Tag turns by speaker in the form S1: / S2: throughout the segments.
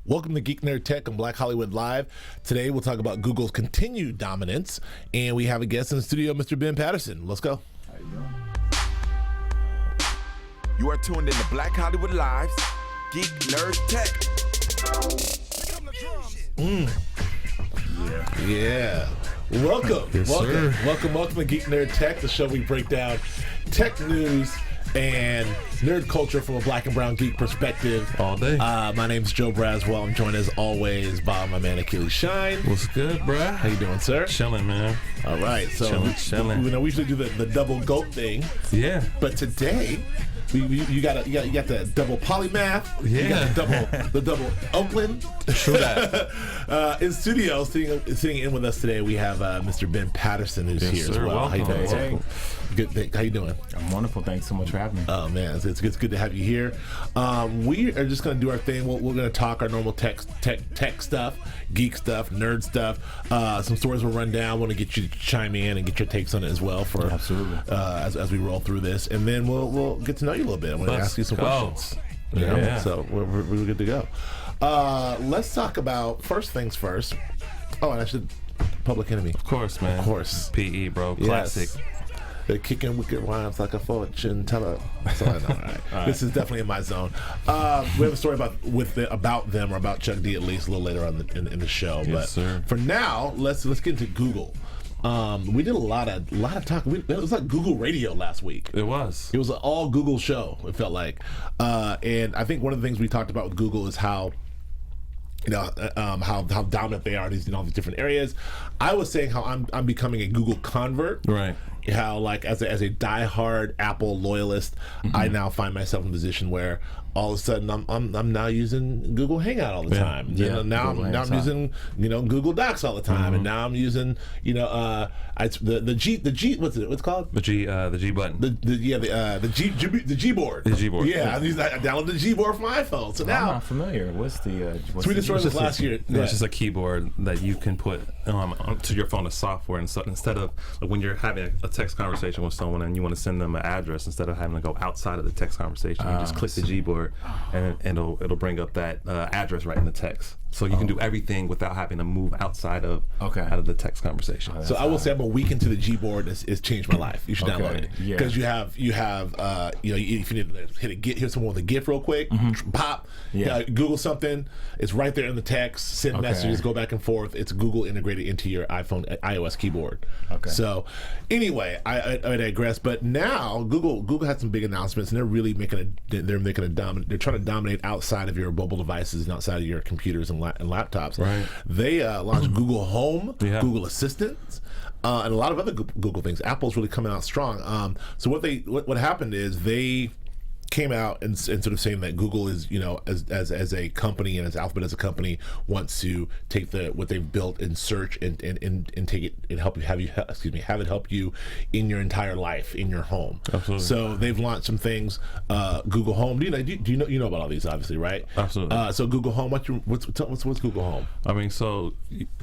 S1: Welcome to Geek Nerd Tech on Black Hollywood Live. Today we'll talk about Google's continued dominance, and we have a guest in the studio, Mr. Ben Patterson. Let's go.
S2: How you doing?
S3: You are tuned in to Black Hollywood Live's Geek Nerd Tech.
S1: Yeah. Welcome.
S2: Yes, sir.
S1: Welcome to Geek Nerd Tech, the show we break down tech news and nerd culture from a black and brown geek perspective.
S2: All day.
S1: My name's Joe Braswell. I'm joined as always by my man Achilles Shine.
S2: What's good, bruh?
S1: How you doing, sir?
S2: Chilling, man.
S1: All right. So
S2: Chilling.
S1: We usually do the double GOAT thing.
S2: Yeah.
S1: But today, you got the double polymath.
S2: Yeah.
S1: You got the double Oakland.
S2: True that.
S1: In studio, sitting in with us today, we have Mr. Ben Patterson, who's
S2: Yes,
S1: here
S2: sir.
S1: as well.
S2: Welcome.
S1: How you doing?
S2: Hey.
S1: Good. How you doing?
S4: I'm wonderful. Thanks so much for having me.
S1: Oh man, it's good to have you here. We are just going to do our thing. We're going to talk our normal tech stuff, geek stuff, nerd stuff. Some stories will run down. I want to get you to chime in and get your takes on it as well. For
S4: Absolutely.
S1: As we roll through this, and then we'll get to know you a little bit. I'm going to ask you some questions. You know?
S2: Yeah.
S1: So we're good to go. Let's talk about first things first. Oh, and I should Public Enemy.
S2: Of course, man.
S1: Of course.
S2: PE, bro. Classic.
S1: Yes. They're kicking wicked rhymes like a fortune teller. So I know, all right. This is definitely in my zone. We have a story about them, or about Chuck D, at least a little later on in the show.
S2: Yes,
S1: but
S2: sir.
S1: For now, let's get into Google. We did a lot of talk. It was like Google Radio last week.
S2: It was.
S1: It was an all Google show. It felt like, and I think one of the things we talked about with Google is how. How dominant they are in all these different areas. I was saying how I'm becoming a Google convert.
S2: Right.
S1: How, like, as a diehard Apple loyalist, I now find myself in a position where all of a sudden I'm now using Google Hangout all the time.
S4: Yeah.
S1: Now I'm using Google Docs all the time, and now I'm using the G what's it called?
S2: The G button.
S1: The G board.
S2: The G board.
S1: Yeah, I downloaded the G board from my iPhone. So
S4: I'm
S1: now
S4: not familiar. What's the?
S1: we destroyed this last year.
S2: No, it's just a keyboard that you can put to your phone as software, and so instead of like when you're having a text conversation with someone and you want to send them an address, instead of having to go outside of the text conversation, you just click the Gboard, and it'll bring up that address right in the text. So you can do everything without having to move outside of the text conversation.
S1: So I will say I'm a week into the Gboard. It's changed my life. You should download it because you have if you need to hit someone with a GIF real quick, pop, Google something. It's right there in the text. Send messages, go back and forth. It's Google integrated into your iOS keyboard. Okay. So anyway, I digress. But now Google had some big announcements, and they're really they're trying to dominate outside of your mobile devices and outside of your computers and laptops.
S2: Right.
S1: They launched Google Home,
S2: Yeah.
S1: Google Assistant, and a lot of other Google things. Apple's really coming out strong. So what happened is they came out and sort of saying that Google is, as a company and as Alphabet as a company, wants to take what they've built in search and take it and have it help you in your entire life in your home.
S2: Absolutely.
S1: So they've launched some things. Google Home. Do you know about all these? Obviously, right?
S2: Absolutely.
S1: So Google Home. What's Google Home?
S2: I mean, so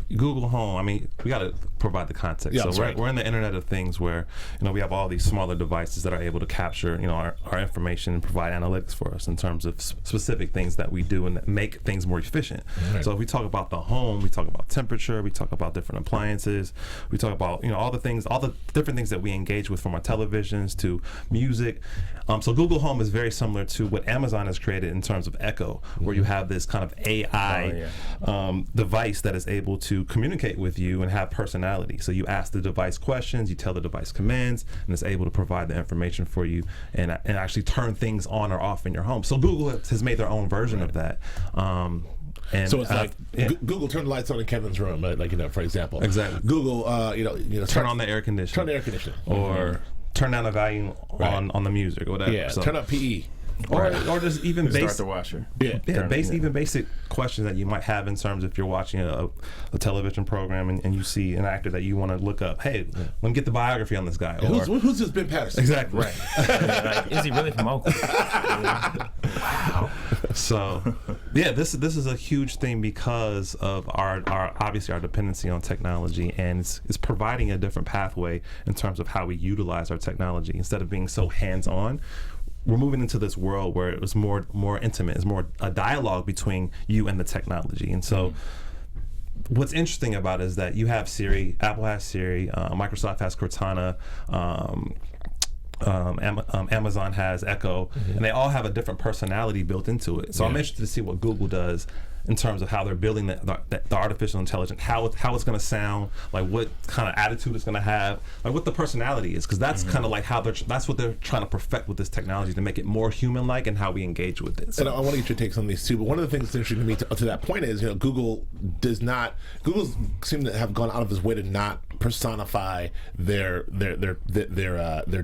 S2: Google Home, I mean, we got to provide the context.
S1: Yeah,
S2: so
S1: right.
S2: we're in the Internet of Things where, we have all these smaller devices that are able to capture, our information and provide analytics for us in terms of specific things that we do and that make things more efficient. Right. So if we talk about the home, we talk about temperature, we talk about different appliances, we talk about, all the different things that we engage with, from our televisions to music. So Google Home is very similar to what Amazon has created in terms of Echo, where you have this kind of AI device that is able to communicate with you and have personality. So you ask the device questions, you tell the device commands, and it's able to provide the information for you and actually turn things on or off in your home. So Google has made their own version of that. And
S1: so it's like Google turn the lights on in Kevin's room, for example.
S2: Exactly.
S1: Google,
S2: turn on the air conditioner.
S1: Turn the air conditioner.
S2: Or turn down the volume on the music or whatever.
S1: Yeah. So, turn up PE.
S2: Or just even
S4: start the washer.
S2: Even basic questions that you might have in terms of if you're watching a television program and you see an actor that you want to look up. Hey, let me get the biography on this guy.
S1: Yeah, who's this Ben Patterson?
S2: Exactly.
S4: Right. Is he really from Oakland?
S2: Wow. So, this is a huge thing because of our obviously our dependency on technology, and it's providing a different pathway in terms of how we utilize our technology. Instead of being so hands-on, we're moving into this world where it's more intimate. It's more a dialogue between you and the technology. And so what's interesting about it is that you have Siri, Apple has Siri, Microsoft has Cortana, Amazon has Echo, and they all have a different personality built into it. So I'm interested to see what Google does in terms of how they're building the artificial intelligence, how it's going to sound, like what kind of attitude it's going to have, like what the personality is, because that's kind of like how that's what they're trying to perfect with this technology to make it more human-like and how we engage with it. So.
S1: And I want to get your takes on these too, but one of the things that's interesting to me to that point is, Google seem to have gone out of its way to not personify their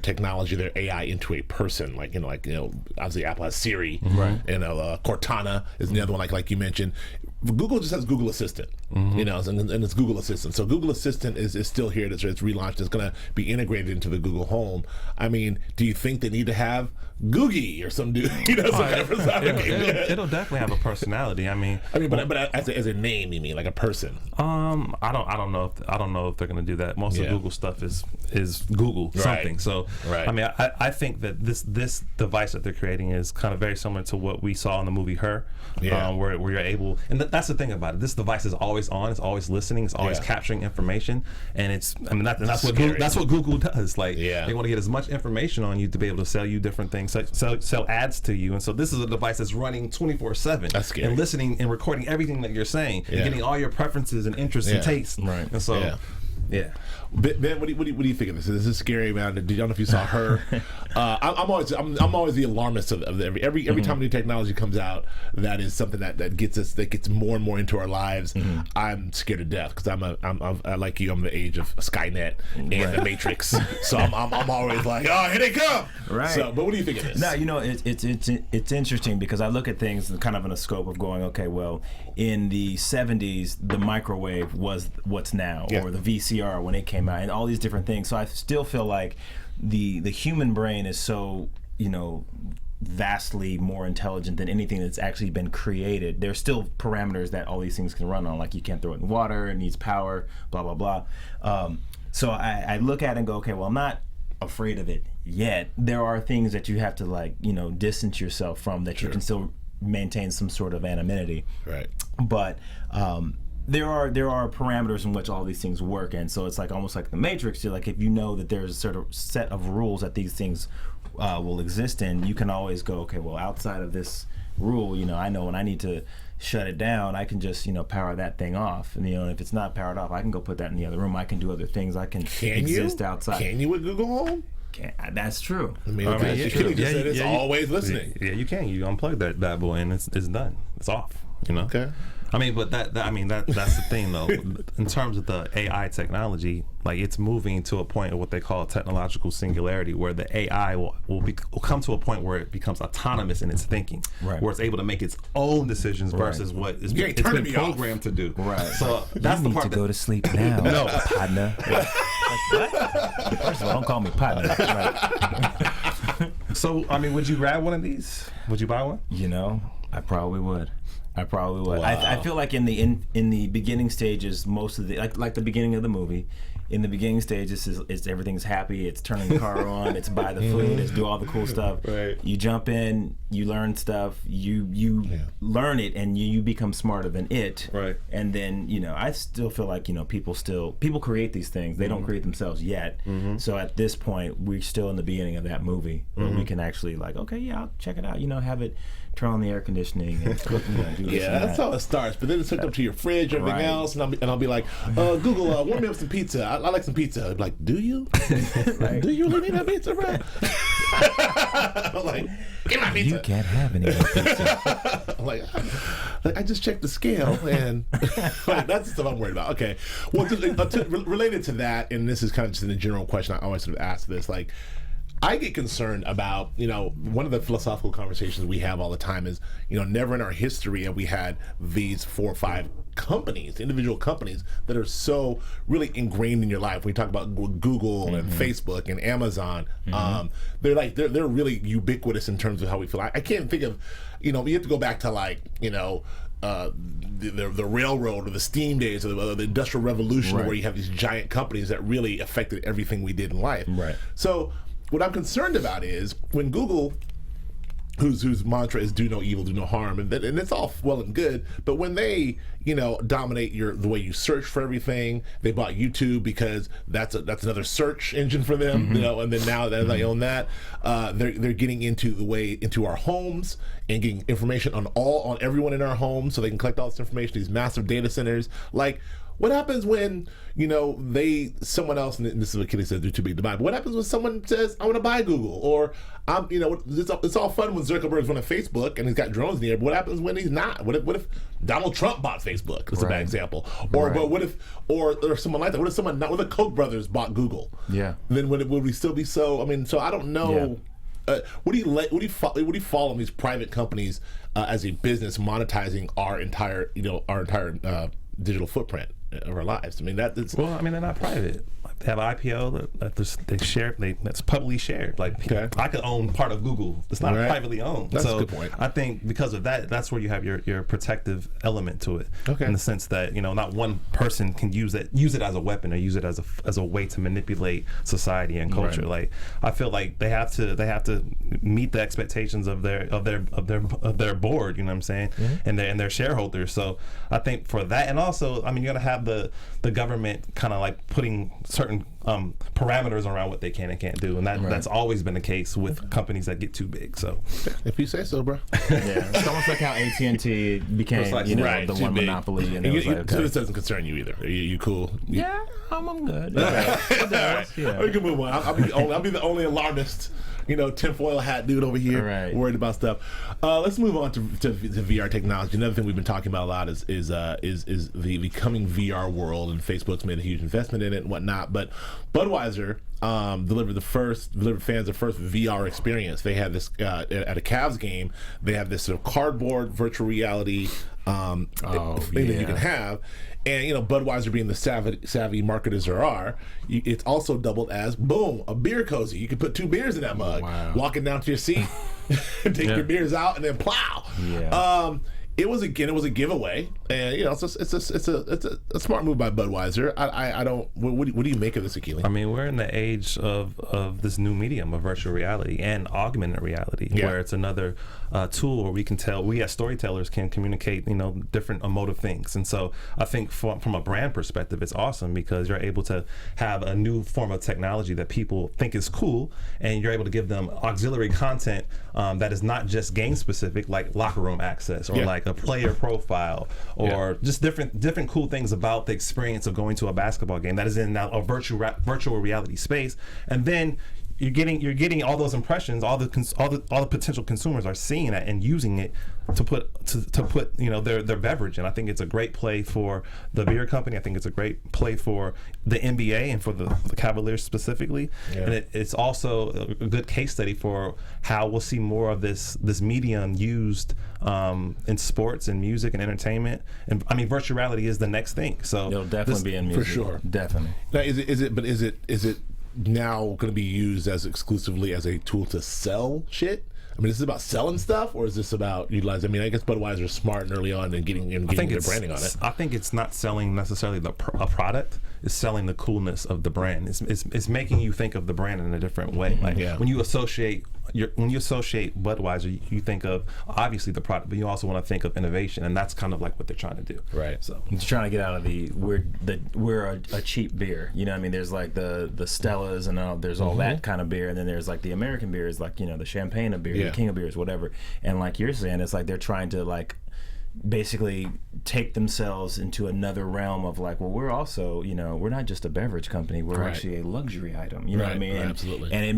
S1: technology, their AI into a person. Obviously Apple has Siri, right? And Cortana is the other one, like you mentioned. Google just has Google Assistant, and it's Google Assistant. So Google Assistant is still here. It's relaunched. It's going to be integrated into the Google Home. I mean, do you think they need to have Googie or some dude?
S2: It'll definitely have a personality.
S1: But as a name, you mean like a person?
S2: I don't know if they're going to do that. Most of Google stuff is Google something. So I think that this device that they're creating is kind of very similar to what we saw in the movie Her, where you're able, and that's the thing about it. This device is always on. It's always listening. It's always capturing information, and that's what Google does. They want to get as much information on you to be able to sell you different things, sell ads to you. And so this is a device that's running 24/7 and listening and recording everything that you're saying and getting all your preferences and interests and tastes.
S1: Right.
S2: And so. Yeah.
S1: Ben, what do you think of this? This is scary, man. I don't know if you saw Her. I'm always the alarmist of every time new technology comes out that is something that gets more and more into our lives. I'm scared to death because I'm like you. I'm the age of Skynet and the Matrix. So I'm always like, oh, here they come.
S4: Right.
S1: So, but what do you think of this?
S4: No, it's interesting because I look at things kind of in a scope of going, okay, well, in the 70s, the microwave was what's now, or the VCR when it came out, and all these different things. So I still feel like the human brain is so, vastly more intelligent than anything that's actually been created. There's still parameters that all these things can run on, like you can't throw it in water, it needs power, blah, blah, blah. So I look at it and go, okay, well, I'm not afraid of it yet. There are things that you have to distance yourself from that you can still maintain some sort of anonymity.
S1: Right.
S4: But there are parameters in which all these things work, and so it's like almost like the Matrix. You're like, if you know that there's a sort of set of rules that these things will exist in, you can always go, okay, well, outside of this rule, I know when I need to shut it down, I can just power that thing off, and if it's not powered off, I can go put that in the other room. I can do other things. I can exist outside.
S1: Can you with Google Home?
S4: That's true.
S1: It's always listening.
S2: Yeah, you can. You unplug that bad boy and it's done. It's off.
S1: Okay.
S2: But that's the thing though. In terms of the AI technology, it's moving to a point of what they call technological singularity, where the AI will come to a point where it becomes autonomous in its thinking, where it's able to make its own decisions versus what it's been programmed to do.
S4: Right.
S2: So that's
S4: you
S2: the part.
S4: Need to go to sleep now.
S2: No,
S4: partner. What? First of all, don't call me partner. Right.
S2: So would you grab one of these? Would you buy one?
S4: I probably would.
S1: Wow.
S4: I feel like in the beginning stages, most of the like the beginning of the movie, in the beginning stages, it's everything's happy. It's turning the car on. It's buy the food. It's do all the cool stuff.
S1: Right.
S4: You jump in. You learn stuff. You learn it, and you become smarter than it.
S2: Right.
S4: And then I still feel like people create these things. They don't create themselves yet. So at this point, we're still in the beginning of that movie where we can actually I'll check it out. Have it. Turn on the air conditioning and cook and do this and
S1: that's how it starts. But then it's hooked up to your fridge, everything else, and I'll be like, Google, warm me up some pizza. I like some pizza. I'd be like, do you? Do you really need that pizza, bro? I'm like, get my pizza.
S4: You can't have any more pizza.
S1: I'm like, I just checked the scale, and that's the stuff I'm worried about. Okay, well, related to that, and this is kind of just a general question. I always sort of ask this, I get concerned about, one of the philosophical conversations we have all the time is, never in our history have we had these 4 or 5 individual companies that are so really ingrained in your life. We talk about Google and Facebook and Amazon. They're really ubiquitous in terms of how we feel. I can't think of, you have to go back to the railroad or the steam days or the Industrial Revolution, where you have these giant companies that really affected everything we did in life.
S4: Right.
S1: So what I'm concerned about is when Google whose mantra is do no evil, do no harm, and it's all well and good. But when they, dominate the way you search for everything, they bought YouTube because that's another search engine for them, and then now that they own that, they're getting into our homes and getting information on everyone in our homes, so they can collect all this information. These massive data centers, like. What happens when, someone else, and this is what Kitty said, they're too big to buy, but what happens when someone says, I want to buy Google, or, it's all fun when Zuckerberg's running Facebook and he's got drones in the air, but what happens when he's not? What if Donald Trump bought Facebook? That's a bad example. Or but what if, or someone like that, what if someone, what if the Koch brothers bought Google? Yeah. Then would we still be so I don't know. Yeah. What do you follow these private companies as a business monetizing our entire digital footprint of our lives? I mean, that's
S2: they're not private. They have an IPO that's publicly shared. Like, I could own part of Google. It's not privately owned.
S1: That's a good point.
S2: I think because of that, that's where you have your protective element to it. In the sense that not one person can use it as a weapon or use it as a way to manipulate society and culture. Like, I feel like they have to meet the expectations of their board. You know what I'm saying? And their shareholders. So I think for that, and also, you're gonna have the government kind of like putting certain parameters around what they can and can't do, and that's always been the case with companies that get too big. So,
S1: if you say so, bro.
S4: It's almost like how AT&T became, the one
S1: big
S4: monopoly, and
S1: so this doesn't concern you either. Are you cool?
S4: Yeah, I'm good.
S1: We can move on. I'll be the only alarmist. Tinfoil hat dude over here, worried about stuff. Let's move on to VR technology. Another thing we've been talking about a lot is the coming VR world, and Facebook's made a huge investment in it and whatnot. But Budweiser delivered fans the first VR experience. They had this at a Cavs game. They have this sort of cardboard virtual reality thing that you can have. And Budweiser being the savvy marketers there are, it's also doubled as a beer cozy. You can put 2 beers in that mug, walking down to your seat, take your beers out, and then plow. It was a giveaway, and it's a smart move by Budweiser. I don't. What do you make of this, Akili?
S2: We're in the age of this new medium of virtual reality and augmented reality, where it's another tool where we as storytellers can communicate, different emotive things. And so I think from a brand perspective, it's awesome because you're able to have a new form of technology that people think is cool, and you're able to give them auxiliary content that is not just game specific, like locker room access or like a player profile or just different cool things about the experience of going to a basketball game that is in now a virtual reality space. And then you're getting all those impressions. All the potential consumers are seeing that and using it to put their beverage. And I think it's a great play for the beer company. I think it's a great play for the NBA and for the Cavaliers specifically. And it's also a good case study for how we'll see more of this medium used in sports and music and entertainment. And virtual reality is the next thing. So
S4: it'll definitely be in music
S1: for sure.
S4: Definitely.
S1: Now, is it now going to be used as exclusively as a tool to sell shit? Is this about selling stuff, or is this about utilizing? I guess Budweiser is smart and early on and getting their branding on it.
S2: I think it's not selling necessarily a product. It's selling the coolness of the brand. It's making you think of the brand in a different way. When you associate Budweiser, you think of obviously the product, but you also want to think of innovation, and that's kind of like what they're trying to do.
S1: Right.
S2: So
S4: it's trying to get out of we're a cheap beer. There's like the Stellas and there's all that kind of beer, and then there's like the American beers, like the champagne of beer, the king of beers, whatever. And like you're saying, it's like they're trying to like basically take themselves into another realm of like, well, we're also, we're not just a beverage company, we're actually a luxury item, you know what I mean?
S1: Absolutely.
S4: And it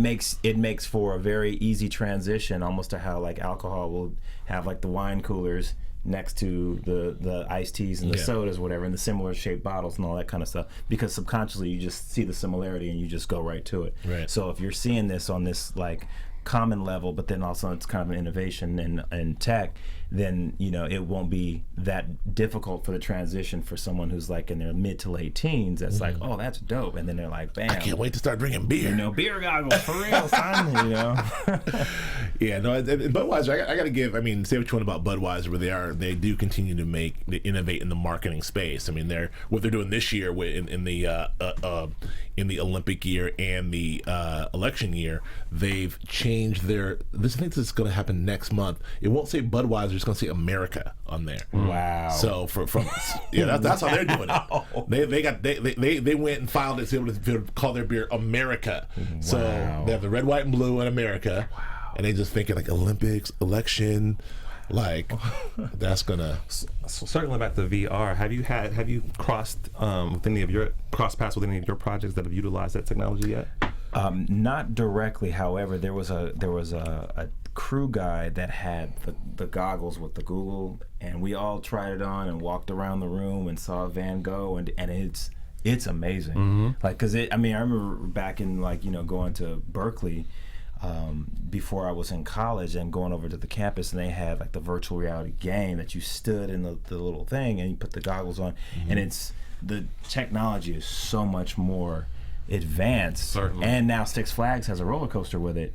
S4: makes for a very easy transition, almost to how like alcohol will have like the wine coolers next to the iced teas and the sodas, whatever, and the similar shaped bottles and all that kind of stuff, because subconsciously you just see the similarity and you just go right to it.
S1: Right.
S4: So if you're seeing this on this like common level, but then also it's kind of an innovation and tech, then it won't be that difficult for the transition for someone who's like in their mid to late teens. That's like, oh, that's dope, and then they're like, bam,
S1: I can't wait to start drinking beer.
S4: Beer goggles for real, son.
S1: Yeah, no, and Budweiser, I got to give. I mean, say what you want about Budweiser, but they do continue to innovate in the marketing space. I mean, what they're doing this year in the Olympic year and the election year, they've changed I think this is going to happen next month. It won't say Budweiser; it's going to say America on there.
S4: Wow!
S1: So that's how they're doing it. They went and filed it to be able to call their beer America. Wow. So they have the red, white, and blue in America. Wow. And they just thinking like Olympics, election, like that's gonna.
S2: So circling back to VR, have you crossed cross paths with any of your projects that have utilized that technology yet?
S4: Not directly. However, there was a crew guy that had the goggles with the Google, and we all tried it on and walked around the room and saw Van Gogh, and it's amazing. Mm-hmm. Like, cause I remember back in going to Berkeley. Before I was in college and going over to the campus, and they had like the virtual reality game that you stood in the little thing and you put the goggles on, and the technology is so much more advanced.
S2: Certainly.
S4: And now Six Flags has a roller coaster with it,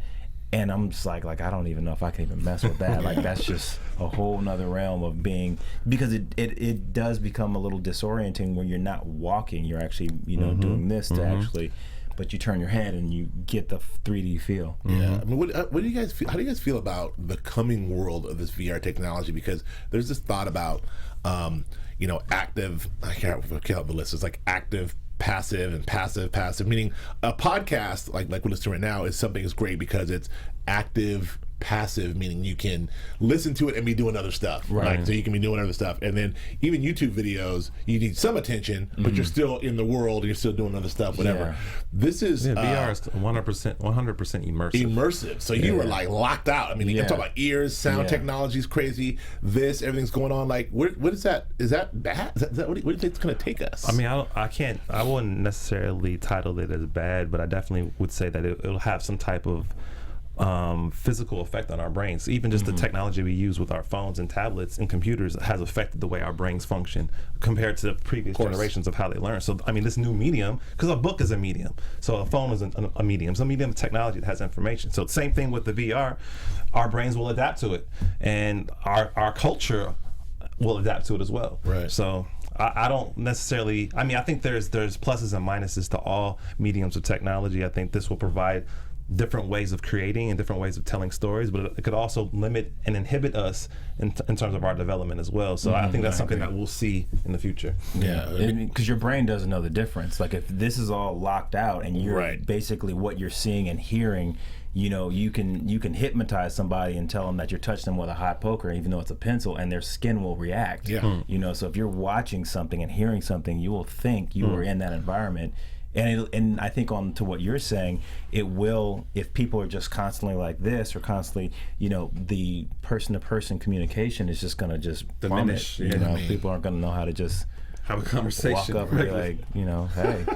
S4: and I'm just like I don't even know if I can even mess with that. Like that's just a whole nother realm of being, because it does become a little disorienting when you're not walking, you're actually doing this to actually. But you turn your head and you get the 3D feel.
S1: Yeah. I mean, what do you guys feel? How do you guys feel about the coming world of this VR technology? Because there's this thought about, active. I can't help the list. It's like active, passive, and passive. Meaning a podcast like we listen to right now is something that's great because it's active. Passive, meaning you can listen to it and be doing other stuff, right? So you can be doing other stuff, and then even YouTube videos, you need some attention, but you're still in the world, you're still doing other stuff, whatever.
S4: Yeah.
S2: This is VR is 100% immersive.
S1: So you were like locked out. I mean, I'm talking about ears, sound technology is crazy. Everything's going on. Like, what is that? Is that bad? Is that what do you think it's going to take us?
S2: I mean, I wouldn't necessarily title it as bad, but I definitely would say that it'll have some type of physical effect on our brains. Even just the technology we use with our phones and tablets and computers has affected the way our brains function compared to the previous generations of how they learn. So, I mean, this new medium, because a book is a medium, so a phone is a medium. It's a medium of technology that has information. So, same thing with the VR. Our brains will adapt to it, and our culture will adapt to it as well.
S1: Right.
S2: So, I don't necessarily. I mean, I think there's pluses and minuses to all mediums of technology. I think this will provide different ways of creating and different ways of telling stories, but it could also limit and inhibit us in terms of our development as well. So I think that's something that we'll see in the the
S1: Yeah,
S4: because your brain doesn't know the difference. Like if this is all locked out and you're basically what you're seeing and hearing, you can hypnotize somebody and tell them that you're touching them with a hot poker, even though it's a pencil, and their skin will react.
S1: Yeah.
S4: So if you're watching something and hearing something, you will think you were in that environment. And I think on to what you're saying, it will, if people are just constantly like this or constantly, the person-to-person communication is just going to just
S2: diminish.
S4: People aren't going to know how to just
S2: have a conversation.
S4: Walk up and be like, hey.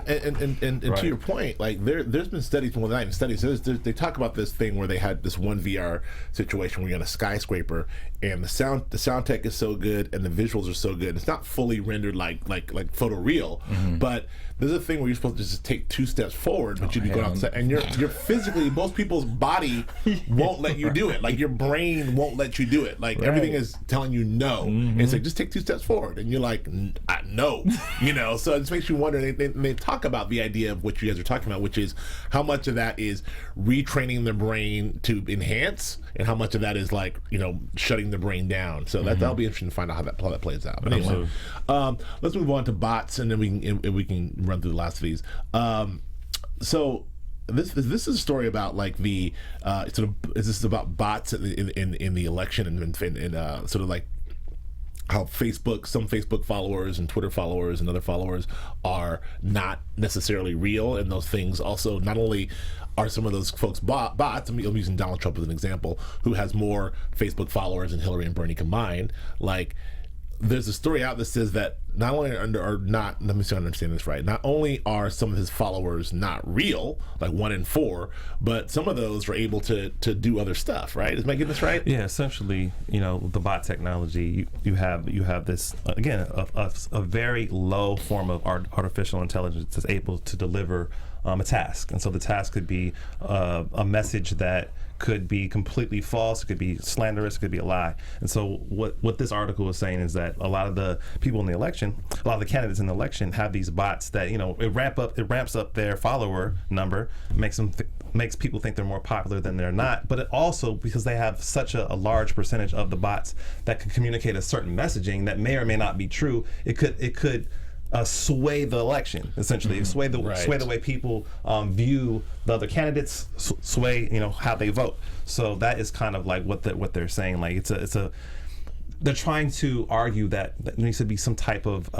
S1: And to your point, like there's been studies, well, not even studies. They talk about this thing where they had this one VR situation where you're on a skyscraper and the sound tech is so good and the visuals are so good. It's not fully rendered like photoreal, but there's a thing where you're supposed to just take 2 steps forward, but you'd be going outside, and you're physically, most people's body won't let you do it. Like your brain won't let you do it. Like everything is telling you no. And it's like, just take 2 steps forward, and you're like, no. So it just makes you wonder. They talk about the idea of what you guys are talking about, which is how much of that is retraining the brain to enhance, and how much of that is like shutting the brain down. So that'll be interesting to find out how that play out. But anyway, let's move on to bots, and then we can run through the last of these. So this is a story about like the this is about bots in the election and sort of like how some Facebook followers and Twitter followers and other followers are not necessarily real, and those things also not only are some of those folks bots. I'm using Donald Trump as an example, who has more Facebook followers than Hillary and Bernie combined. Like, there's a story out that says that not only are not, let me see if I understand this right, not only are some of his followers not real, like 1 in 4, but some of those are able to do other stuff, right? Am I getting this right?
S2: Yeah, essentially, the bot technology, you have this, again, a very low form of artificial intelligence that's able to deliver a task. And so the task could be a message that could be completely false, it could be slanderous, it could be a lie. And so what this article is saying is that a lot of the people in the election, a lot of the candidates in the election have these bots that, it ramps up their follower number, makes people think they're more popular than they're not. But it also, because they have such a large percentage of the bots that could communicate a certain messaging that may or may not be true, it could sway the election, essentially. Sway the way people view the other candidates, sway how they vote. So that is kind of like what they're saying. Like they're trying to argue that there needs to be some type of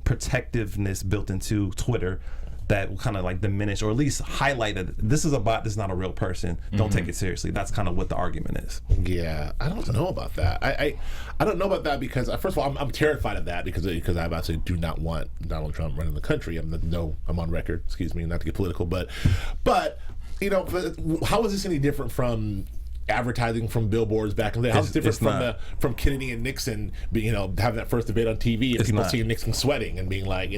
S2: protectiveness built into Twitter that will kind of like diminish or at least highlight that this is a bot, this is not a real person. Don't take it seriously. That's kind of what the argument is.
S1: Yeah, I don't know about that. I don't know about that because first of all, I'm terrified of that because I absolutely do not want Donald Trump running the country. I'm on record. Excuse me, not to get political, but how is this any different from advertising from billboards back in the day? How's it different from Kennedy and Nixon, having that first debate on TV and people seeing Nixon sweating and being like,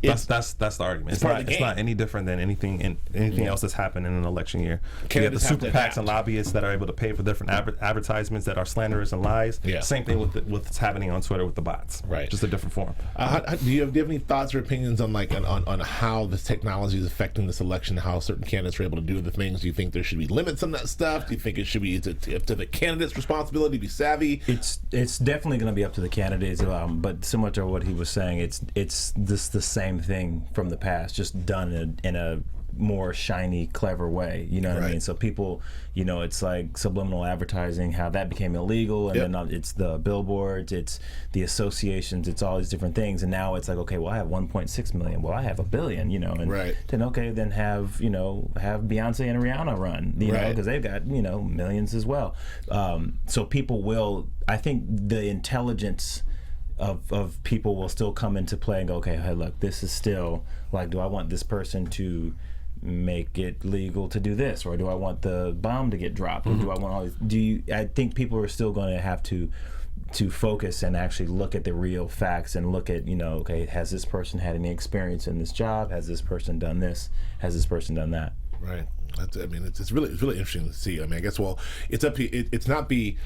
S2: that's the argument. It's not any different than anything else that's happened in an election year. You have the super PACs and lobbyists that are able to pay for different advertisements that are slanderous and lies. Yeah. Same thing with what's happening on Twitter with the bots. Right. Just a different form.
S1: Do you have any thoughts or opinions on on how this technology is affecting this election, how certain candidates are able to do the things? Do you think there should be limits on that stuff? Do you think it should be up to the candidate's responsibility to be savvy?
S4: It's definitely going to be up to the candidates, but similar to what he was saying, it's this the same thing from the past, just done in a more shiny, clever way. You know what I mean? So people, it's like subliminal advertising, how that became illegal, and then it's the billboards, it's the associations, it's all these different things, and now it's like, okay, well, I have 1.6 million, well, I have 1 billion, and then have Beyonce and Rihanna run, because they've got millions as well. So people will, I think, the intelligence of people will still come into play and go, okay, hey, look, this is still like, do I want this person to make it legal to do this, or do I want the bomb to get dropped, or do I want all these? I think people are still going to have to focus and actually look at the real facts and look at, okay, has this person had any experience in this job? Has this person done this? Has this person done that?
S1: Right. It's really interesting to see. I guess it's not the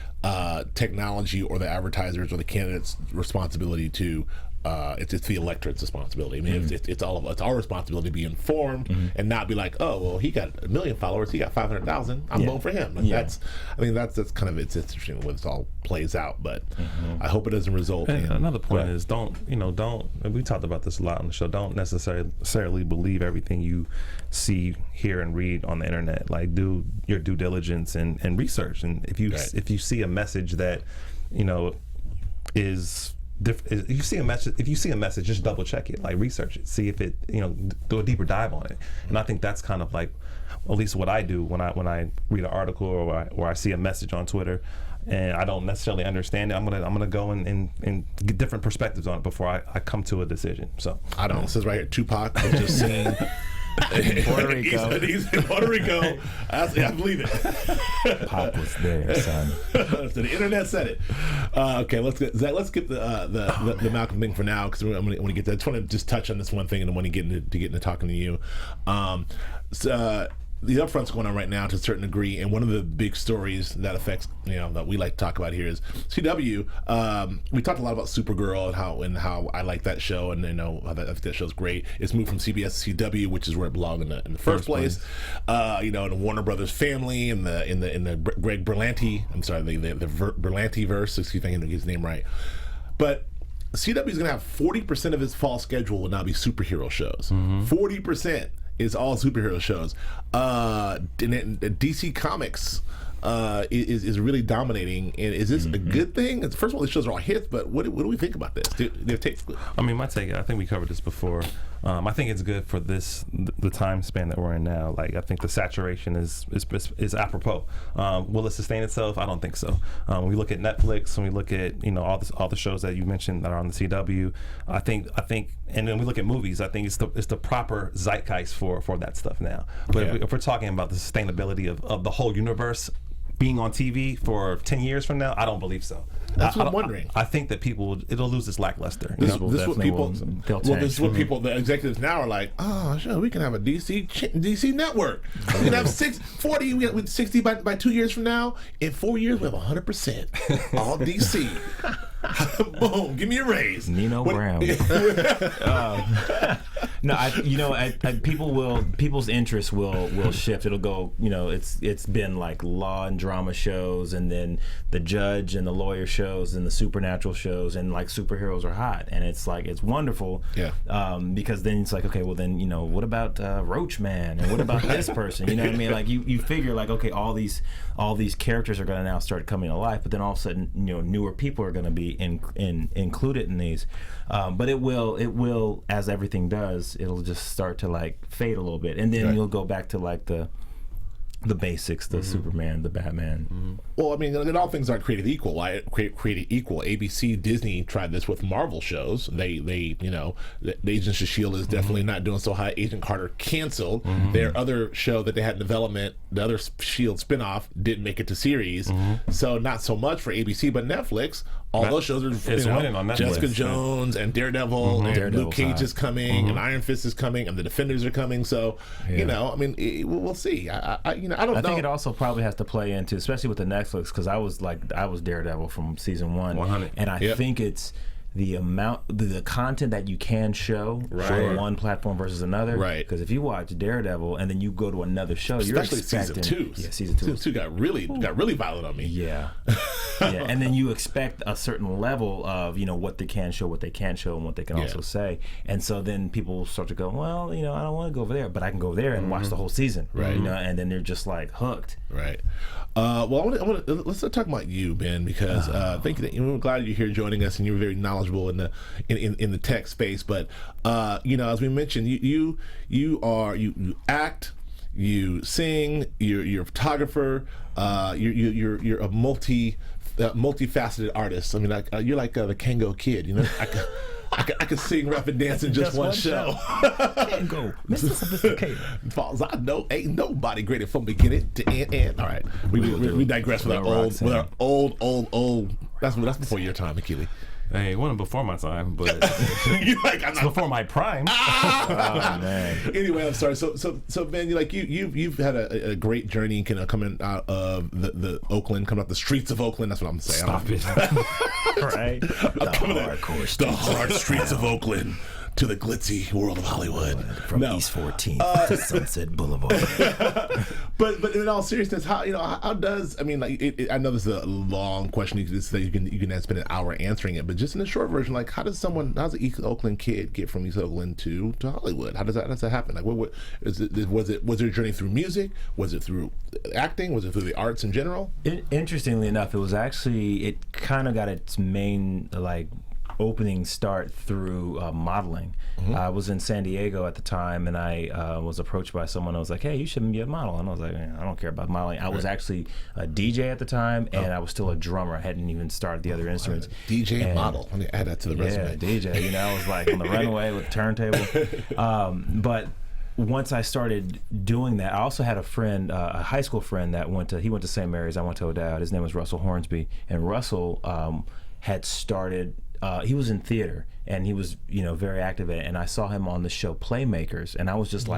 S1: technology or the advertisers or the candidates' responsibility to. It's the electorate's responsibility. It's our responsibility to be informed and not be like, oh, well, he got 1 million followers, he got 500,000. I'm voting for him. That's kind of it's interesting when this all plays out. But I hope it doesn't result.
S2: And another point is don't. And we talked about this a lot on the show. Don't necessarily believe everything you see, hear, and read on the internet. Like, do your due diligence and research. And if you see a message that is if you see a message, just double check it, like research it, see if it, do a deeper dive on it. And I think that's kind of like, at least what I do when I read an article or I see a message on Twitter and I don't necessarily understand it. I'm gonna go and get different perspectives on it before I come to a decision. So
S1: I don't know. It says right here, Tupac was just saying.
S4: Puerto Rico.
S1: He's in Puerto Rico. I believe it.
S4: Pop was there, son.
S1: So the internet said it. Okay, let's skip the Malcolm thing for now because I'm going to get that. I just want to just touch on this one thing and I want to get into talking to you. The upfront's going on right now to a certain degree, and one of the big stories that affects, that we like to talk about here is CW. We talked a lot about Supergirl and how I like that show, and I think that show's great. It's moved from CBS to CW, which is where it belonged in the first place. In the Warner Brothers family, in the Greg Berlanti. I'm sorry, the Berlanti verse. Excuse me, I can get his name right, but. CW is going to have 40% of its fall schedule will now be superhero shows. 40%. Is all superhero shows. DC Comics is really dominating. And is this a good thing? First of all, these shows are all hits, but what do we think about this?
S2: My take, I think we covered this before. I think it's good for the time span that we're in now. Like, I think the saturation is apropos. Will it sustain itself? I don't think so. When we look at Netflix, when we look at all the shows that you mentioned that are on the CW, I think, and then we look at movies. I think it's the proper zeitgeist for that stuff now. But if we're talking about the sustainability of the whole universe being on TV for 10 years from now, I don't believe so.
S1: That's what I'm wondering.
S2: I think that it'll lose its lackluster.
S1: This is what people, the executives now are like, oh, sure, we can have a DC network. We can have 40, we have 60 by 2 years from now. In 4 years, we have 100% all DC. Boom, give me a raise.
S4: Nino Brown. People's interests will shift. It'll go, it's been like law and drama shows, and then the judge and the lawyer shows, and the supernatural shows, and like superheroes are hot, and it's like, it's wonderful.
S1: Yeah.
S4: Because then it's like, okay, well then, what about Roach Man, and what about this person? You know what I mean? Like you figure like, okay, all these characters are going to now start coming to life, but then all of a sudden, newer people are going to be included in these. But it will, as everything does, it'll just start to like fade a little bit, and then you'll go back to like the basics, the Superman, the Batman.
S1: Mm-hmm. Well, I mean, and all things aren't created equal. Created equal. ABC, Disney tried this with Marvel shows. They the Agents of S.H.I.E.L.D. is definitely not doing so hot. Agent Carter canceled. Their other show that they had in development, the other S.H.I.E.L.D. spinoff, didn't make it to series. So not so much for ABC, but Netflix. All those shows are
S2: winning on Netflix.
S1: Jessica Jones and Daredevil, and Luke Cage is coming, and Iron Fist is coming, and the Defenders are coming. So I mean, we'll see. I don't know.
S4: I think it also probably has to play into, especially with the Netflix, because I was Daredevil from season 1,
S2: 100.
S4: And I think it's the amount, the content that you can show for one platform versus another.
S1: Right.
S4: Because if you watch Daredevil and then you go to another show, you're expecting
S1: season 2.
S4: Yeah, season 2.
S1: Season 2 got really violent on me.
S4: Yeah. Yeah. And then you expect a certain level of what they can show, what they can't show, and what they can also say. And so then people start to go, well, I don't want to go over there, but I can go there and watch the whole season. Right. And then they're just like hooked.
S1: Right. Well, let's talk about you, Ben, because thank you. We're glad you're here joining us, and you're very knowledgeable in the tech space. But as we mentioned, you act, you sing, you're a photographer, you're a multifaceted artist. I mean, you're like the Kango Kid, I could sing, rap, and dance in just one show.
S4: Kango, Mr. Sophisticated.
S1: As far as I know, ain't nobody greater from beginning to end. All right, we digress with our old. That's before your time, Akili.
S2: Hey, it wasn't before my time, but it's before my prime.
S4: Oh, man.
S1: Anyway, I'm sorry. So Ben, you've had a great journey, coming out of the Oakland, coming out the streets of Oakland. That's what I'm saying.
S2: Stop it.
S4: Right.
S1: The hard streets of Oakland to the glitzy world of Hollywood.
S4: From East 14th to Sunset Boulevard.
S1: But in all seriousness, how does, I mean, I know this is a long question. You can spend an hour answering it, but just in a short version, like how's an East Oakland kid get from East Oakland to Hollywood? How does that happen? Like, what was there a journey through music? Was it through acting? Was it through the arts in general?
S4: Interestingly enough, it kind of got its main opening start through modeling. I was in San Diego at the time, and I was approached by someone who was like, hey, you shouldn't be a model. And I was like, I don't care about modeling. I was actually a DJ at the time, and I was still a drummer. I hadn't even started the other instruments.
S1: DJ and model. Let me add that to the resume.
S4: Yeah, DJ. I was like on the runway with the turntable. But once I started doing that, I also had a friend, a high school friend that went to St. Mary's. I went to O'Dowd. His name was Russell Hornsby, and Russell had started. He was in theater, and he was very active in it, and I saw him on the show Playmakers, and I was just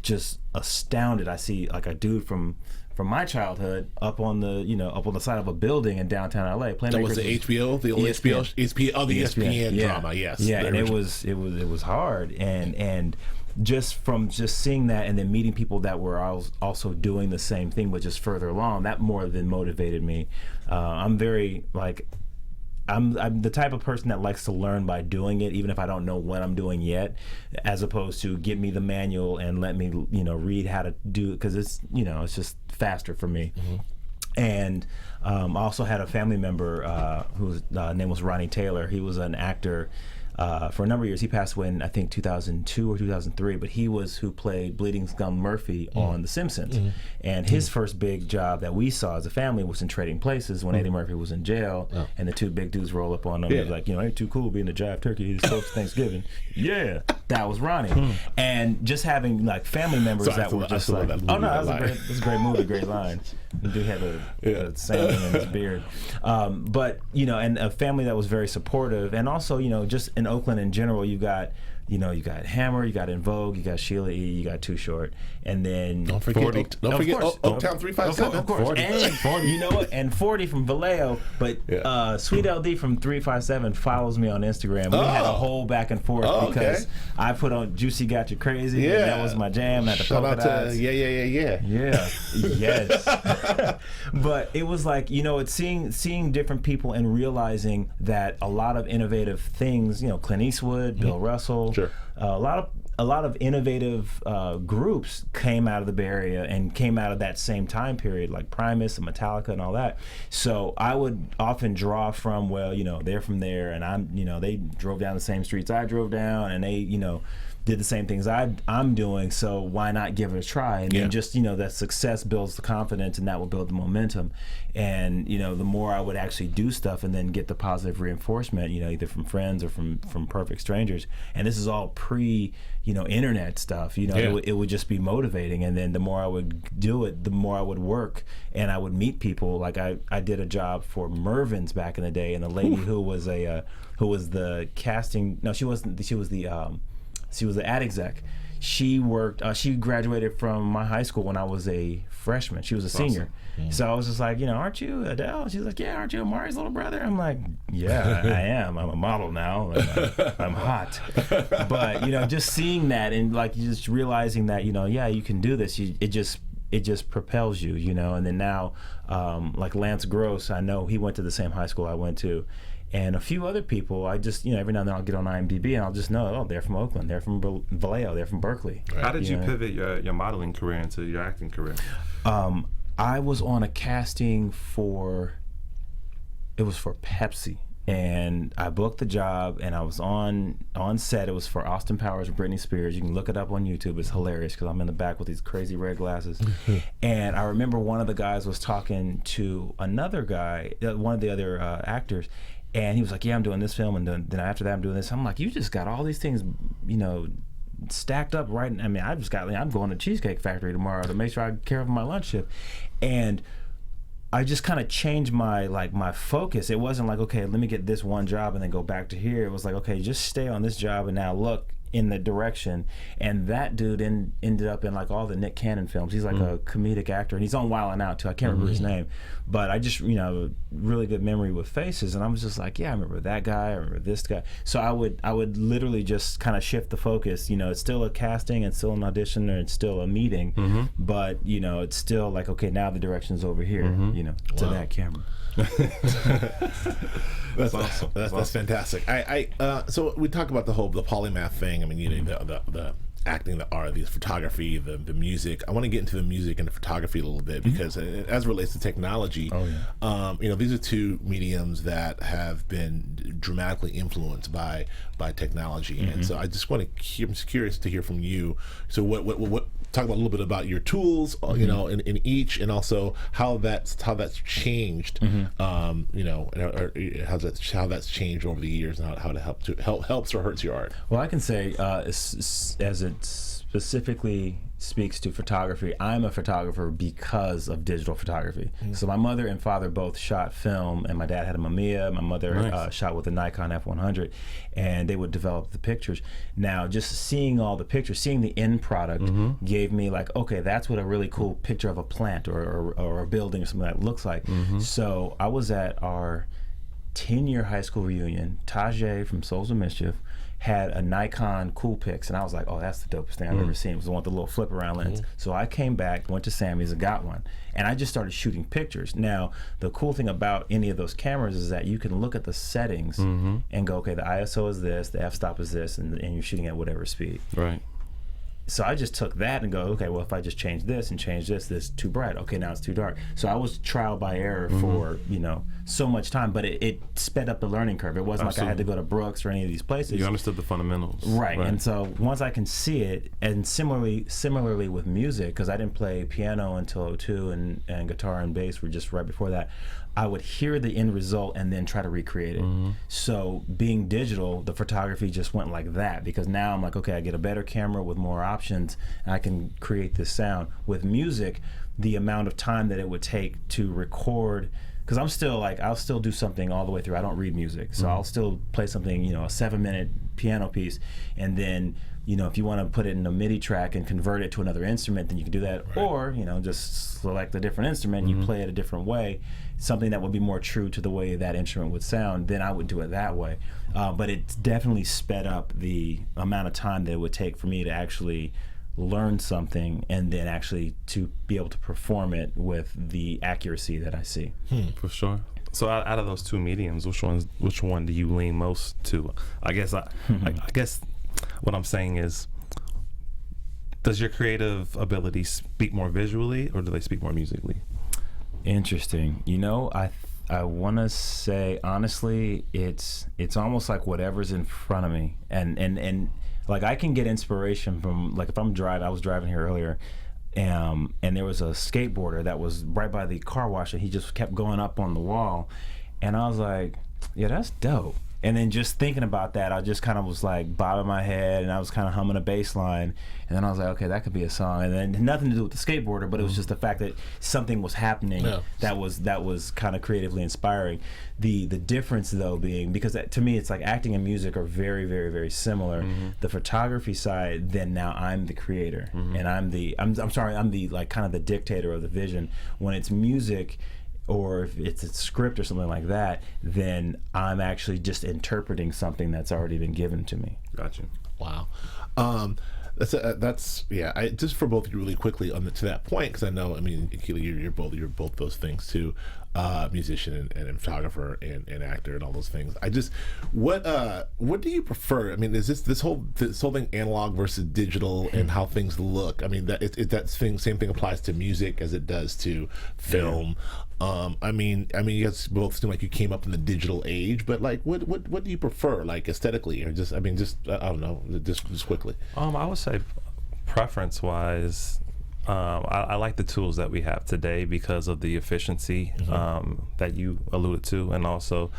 S4: just astounded. I see like a dude from my childhood up on the side of a building in downtown LA. Playmakers.
S1: That was the HBO, the old ESPN drama. Yes,
S4: yeah, and it was hard, and just from seeing that, and then meeting people that were also doing the same thing, but just further along, that more than motivated me. I'm very I'm the type of person that likes to learn by doing it, even if I don't know what I'm doing yet, as opposed to give me the manual and let me, read how to do it, because it's just faster for me. And I also had a family member whose name was Ronnie Taylor. He was an actor for a number of years. He passed away in, I think, 2002 or 2003, but he was who played Bleeding Gum Murphy on The Simpsons. And his first big job that we saw as a family was in Trading Places when Eddie Murphy was in jail, and the two big dudes roll up on him. They're like, ain't too cool being a jive turkey. It's close to Thanksgiving. Yeah, that was Ronnie. And just having like family members that were just like, oh no, that was a great movie, great line. The dude had a saying in his beard. But, and a family that was very supportive. And also, just in Oakland in general, you got Hammer, you got In Vogue, you got Sheila E., you got Too Short, and then
S1: don't forget Oaktown 357.
S4: Of course. 40. And 40. You know what? And 40 from Vallejo, but Sweet LD from 357 follows me on Instagram. We had a whole back and forth because I put on Juicy Got You Crazy, and that was my jam at the Polka Dots. Yeah. Yes. But it was like, it's seeing different people and realizing that a lot of innovative things, Clint Eastwood, Bill Russell, a lot of innovative groups came out of the Bay Area and came out of that same time period, like Primus and Metallica and all that. So I would often draw from, they're from there, and they drove down the same streets I drove down, and they, did the same things I'm doing, so why not give it a try? And then just, that success builds the confidence, and that will build the momentum. And, the more I would actually do stuff and then get the positive reinforcement, either from friends or from perfect strangers. And this is all internet stuff, it would just be motivating. And then the more I would do it, the more I would work, and I would meet people. Like I did a job for Mervyn's back in the day, and the lady who was the casting, no, she wasn't, she was the ad exec. She worked. She graduated from my high school when I was a freshman. She was a senior. Awesome. So I was just like, aren't you Adele? She's like, yeah, aren't you Amari's little brother? I'm like, yeah, I am. I'm a model now. I'm hot. But just seeing that and like just realizing that you can do this. It just propels you, And then now, like Lance Gross, I know he went to the same high school I went to. And a few other people, I just, every now and then I'll get on IMDb and I'll just know, they're from Oakland, they're from Vallejo, they're from Berkeley.
S2: Right. How did you pivot your modeling career into your acting career?
S4: I was on a casting for Pepsi. And I booked the job, and I was on set. It was for Austin Powers and Britney Spears. You can look it up on YouTube. It's hilarious because I'm in the back with these crazy red glasses. And I remember one of the guys was talking to another guy, one of the other actors, and he was like, yeah, I'm doing this film, and then after that I'm doing this. I'm like, you just got all these things, stacked up right. I mean, I'm going to Cheesecake Factory tomorrow to make sure I care for my lunch shift. And I just kind of changed my focus. It wasn't like, okay, let me get this one job and then go back to here. It was like, okay, just stay on this job and now look in the direction. And that dude ended up in like all the Nick Cannon films. He's like a comedic actor, and he's on Wild 'N Out too. I can't remember his name, but I just really good memory with faces, and I was just like, yeah, I remember that guy, I remember this guy. So I would literally just kind of shift the focus. It's still a casting, and still an audition, or it's still a meeting, but it's still like, okay, now the direction's over here, to that camera.
S1: That's awesome. That's fantastic. So we talk about the polymath thing. I mean, the acting, the art, the photography, the music. I want to get into the music and the photography a little bit because as it relates to technology, these are two mediums that have been dramatically influenced by technology, and so I just want to. I'm just curious to hear from you. So what talk about a little bit about your tools, in each, and also how that's changed, or how that's changed over the years, and how it helps or hurts your art.
S4: Well, I can say as it specifically speaks to photography, I'm a photographer because of digital photography. So my mother and father both shot film, and my dad had a Mamiya. My mother shot with a Nikon F100, and they would develop the pictures. Now, just seeing all the pictures, seeing the end product gave me like, okay, that's what a really cool picture of a plant or a building or something that looks like. So I was at our 10-year high school reunion. Tajay from Souls of Mischief had a Nikon Coolpix, and I was like, oh, that's the dopest thing I've ever seen. It was the one with the little flip around lens. So I came back, went to Sammy's and got one, and I just started shooting pictures. Now, the cool thing about any of those cameras is that you can look at the settings and go, okay, the ISO is this, the f-stop is this, and you're shooting at whatever speed.
S2: Right.
S4: So I just took that and go, okay, well, if I just change this and change this is too bright. Okay, now it's too dark. So I was trial by error for, so much time, but it sped up the learning curve. It wasn't like I had to go to Brooks or any of these places.
S2: You understood the fundamentals.
S4: Right. And so once I can see it, and similarly with music, because I didn't play piano until 02 and guitar and bass were just right before that, I would hear the end result and then try to recreate it. So being digital, the photography just went like that, because now I'm like, okay, I get a better camera with more options and I can create this sound. With music, the amount of time that it would take to record, because I'm still like, I'll still do something all the way through. I don't read music, so I'll still play something, a 7-minute piano piece, and then if you want to put it in a MIDI track and convert it to another instrument, then you can do that. Right. Or, just select a different instrument and you play it a different way, something that would be more true to the way that instrument would sound, then I would do it that way. But it's definitely sped up the amount of time that it would take for me to actually learn something and then actually to be able to perform it with the accuracy that I see.
S2: For sure. So out of those two mediums, which one do you lean most to? I guess what I'm saying is, does your creative ability speak more visually or do they speak more musically?
S4: Interesting. I want to say, honestly, it's almost like whatever's in front of me. And like I can get inspiration from, like if I'm driving, I was driving here earlier, and there was a skateboarder that was right by the car wash and he just kept going up on the wall. And I was like, yeah, that's dope. And then just thinking about that, I just kind of was like bobbing my head and I was kind of humming a bass line. And then I was like, okay, that could be a song. And then nothing to do with the skateboarder, but it was just the fact that something was happening that was kind of creatively inspiring. The difference though being, because to me it's like acting and music are very, very, very similar. The photography side, then now I'm the creator and I'm the like kind of the dictator of the vision. When it's music, or if it's a script or something like that, then I'm actually just interpreting something that's already been given to me.
S2: Gotcha.
S1: Wow. That's I just for both of you really quickly to that point, because I know, Keely, you're both those things too, musician and photographer and actor and all those things. I just what do you prefer? Is this whole thing analog versus digital and how things look? That same thing applies to music as it does to film. You guys both seem like you came up in the digital age, but like, what do you prefer, like aesthetically, or just I don't know, just quickly.
S2: I would say, preference-wise, I like the tools that we have today because of the efficiency that you alluded to, and also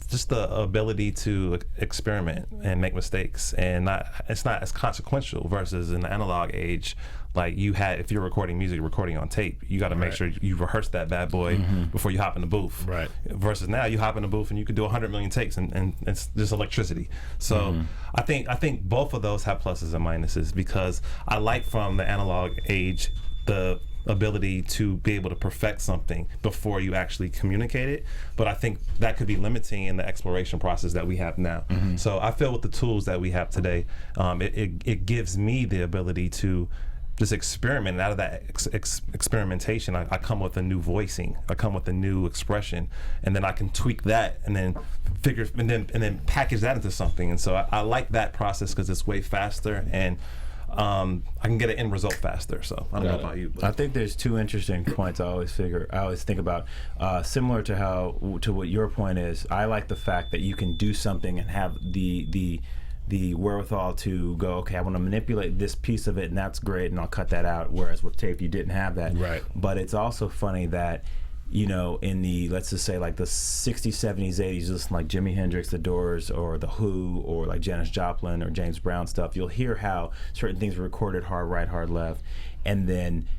S2: just the ability to experiment and make mistakes, and it's not as consequential versus in the analog age. Like if you're recording music, recording on tape, you got to make sure you rehearse that bad boy before you hop in the booth. Right. Versus now, you hop in the booth and you can do 100 million takes, and it's just electricity. So I think both of those have pluses and minuses, because I like from the analog age the ability to be able to perfect something before you actually communicate it, but I think that could be limiting in the exploration process that we have now. So I feel with the tools that we have today, it gives me the ability to just experiment, and out of that experimentation, I come with a new voicing, I come with a new expression, and then I can tweak that, and then and then package that into something. And so I like that process because it's way faster, and I can get an end result faster. So I don't know about you, but
S4: I think there's two interesting points I always think about, similar to what your point is. I like the fact that you can do something and have the wherewithal to go, okay, I want to manipulate this piece of it, and that's great, and I'll cut that out. Whereas with tape, you didn't have that. Right. But it's also funny that, in the, let's just say like the 60s, 70s, 80s, listen like Jimi Hendrix, The Doors, or The Who, or like Janis Joplin or James Brown stuff, you'll hear how certain things were recorded hard right, hard left, and then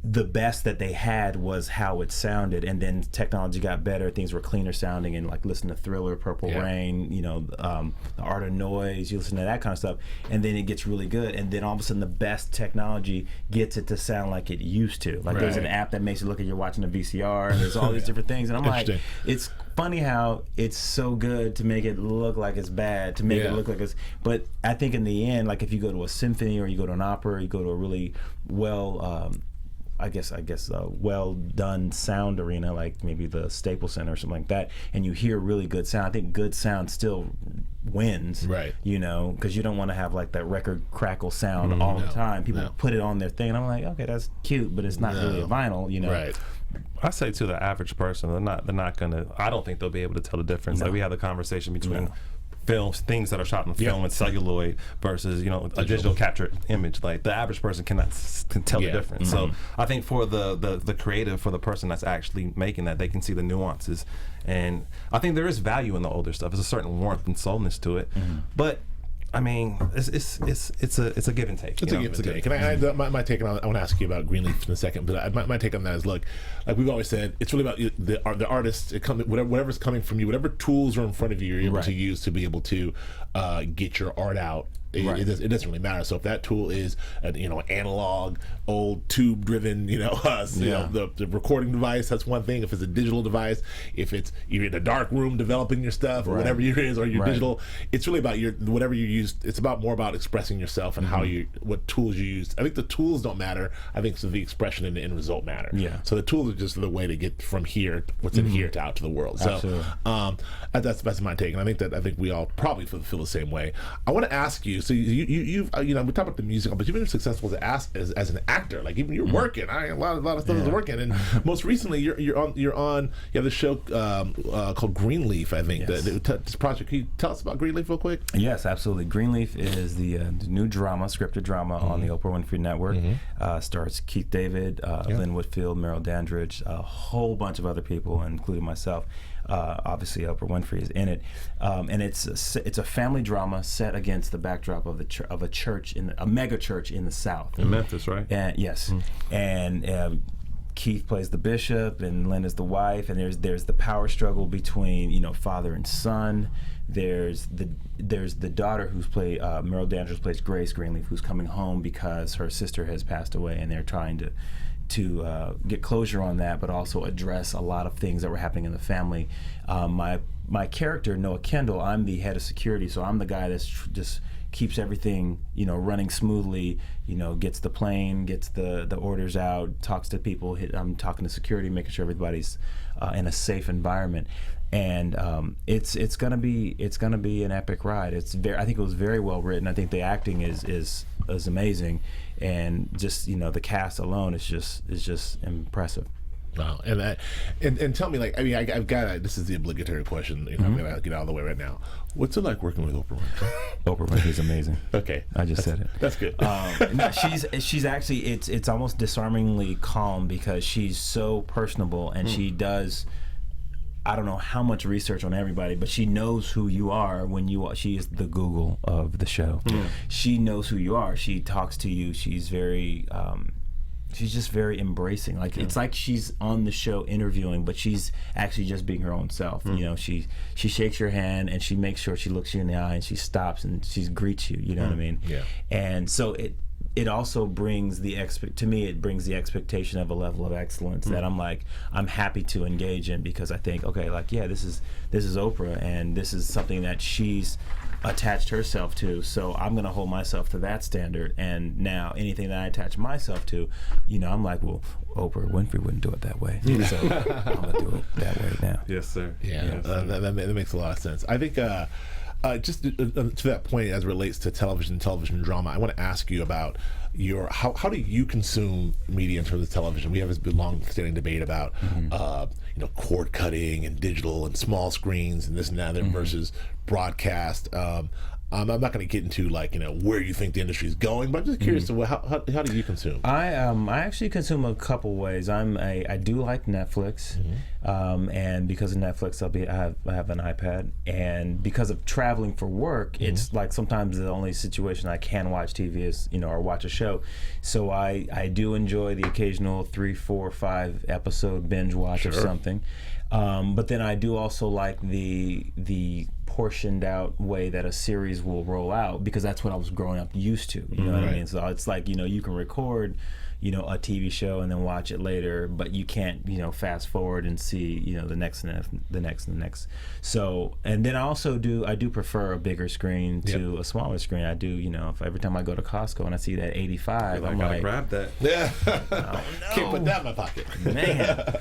S4: the best that they had was how it sounded, and then technology got better, things were cleaner sounding, and like listen to Thriller, Purple Rain, The Art of Noise, you listen to that kind of stuff, and then it gets really good, and then all of a sudden the best technology gets it to sound like it used to. Like there's an app that makes it look like you're watching a VCR, and there's all these different things, and I'm like, it's funny how it's so good to make it look like it's bad, to make it look like it's, but I think in the end, like if you go to a symphony or you go to an opera, or you go to a really well I guess a well done sound arena like maybe the Staples Center or something like that, and you hear really good sound, I think good sound still wins,
S1: right?
S4: You know, because you don't want to have like that record crackle sound all the time. People put it on their thing, and I'm like, okay, that's cute, but it's not really a vinyl, you know.
S1: Right.
S2: I say to the average person, they're not gonna. I don't think they'll be able to tell the difference. Like we had the conversation between films, things that are shot in film and celluloid versus a digital captured image. Like the average person can tell the difference. So I think for the creative, for the person that's actually making that, they can see the nuances, and I think there is value in the older stuff. There's a certain warmth and soulness to it, but I mean, it's a give and take.
S1: It's a give and take. And my take on, I want to ask you about Greenleaf in a second, but my take on that is, look, like we've always said, it's really about the artist. Whatever's coming from you, whatever tools are in front of you, you're able to use to be able to get your art out. It doesn't really matter. So if that tool is an analog, old tube driven, the recording device, that's one thing. If it's a digital device, if you're in a dark room developing your stuff or whatever it is, or your digital, it's really about whatever you use. It's more about expressing yourself and what tools you use. I think the tools don't matter. I think so the expression and the end result matter.
S4: Yeah.
S1: So the tools are just the way to get from here, what's in here, to out to the world. So that's my take, and I think we all probably feel the same way. I want to ask you. So you've we talk about the music, but you've been successful as an actor. Like even you're working. A lot of stuff is working, and most recently you have this show called Greenleaf. I think this project. Can you tell us about Greenleaf real quick?
S4: Yes, absolutely. Greenleaf is the new scripted drama on the Oprah Winfrey Network. Stars Keith David, Lynn Whitfield, Meryl Dandridge, a whole bunch of other people, including myself. Obviously, Oprah Winfrey is in it, and it's a family drama set against the backdrop of a church a mega church in the South,
S2: in Memphis, right?
S4: And yes, and Keith plays the bishop, and Lynn is the wife, and there's the power struggle between father and son. There's the daughter who's played Meryl Dandridge plays Grace Greenleaf, who's coming home because her sister has passed away, and they're trying to get closure on that, but also address a lot of things that were happening in the family. My character, Noah Kendall, I'm the head of security, so I'm the guy that's just keeps everything running smoothly. Gets the plane, gets the orders out, talks to people. I'm talking to security, making sure everybody's in a safe environment. And it's gonna be an epic ride. I think it was very well written. I think the acting is amazing, and just the cast alone is just impressive.
S1: Wow, and tell me, I've got this is the obligatory question. I'm gonna get out of the way right now. What's it like working with Oprah Winfrey?
S4: Oprah Winfrey's amazing.
S1: Okay,
S4: I just said it.
S1: That's good.
S4: No, she's actually it's almost disarmingly calm because she's so personable, and she does. I don't know how much research on everybody, but she knows who you are she is the Google of the show. She knows who you are. She talks to you. She's very, she's just very embracing. It's like she's on the show interviewing, but she's actually just being her own self. She shakes your hand and she makes sure she looks you in the eye and she stops and she greets you. You know what I mean?
S1: Yeah.
S4: And so it also brings it brings the expectation of a level of excellence that I'm happy to engage in, because I think, okay, this is Oprah, and this is something that she's attached herself to, so I'm going to hold myself to that standard. And now anything that I attach myself to, I'm like, well, Oprah Winfrey wouldn't do it that way, so I'm going to do it that way now.
S2: Yes, sir.
S1: Yeah, that makes a lot of sense. I think just to that point, as it relates to television drama, I want to ask you about how do you consume media in terms of television? We have this long-standing debate about cord cutting and digital and small screens and this and that versus broadcast. I'm not going to get into where you think the industry is going, but I'm just curious to how do you consume?
S4: I actually consume a couple ways. I do like Netflix, and because of Netflix, I have an iPad, and because of traveling for work, it's like sometimes the only situation I can watch TV is or watch a show. So I do enjoy the occasional 3, 4, 5 episode binge watch of something. But then I do also like the portioned out way that a series will roll out, because that's what I was growing up used to. You know what I mean? So it's like, you can record, a TV show and then watch it later, but you can't, fast forward and see, the next and the next and the next. So, and then I do prefer a bigger screen to a smaller screen. I do, if every time I go to Costco and I see that 85, I'm like,
S2: grab that.
S1: Yeah.
S4: oh, no.
S1: Can't put that in my pocket.
S4: Man.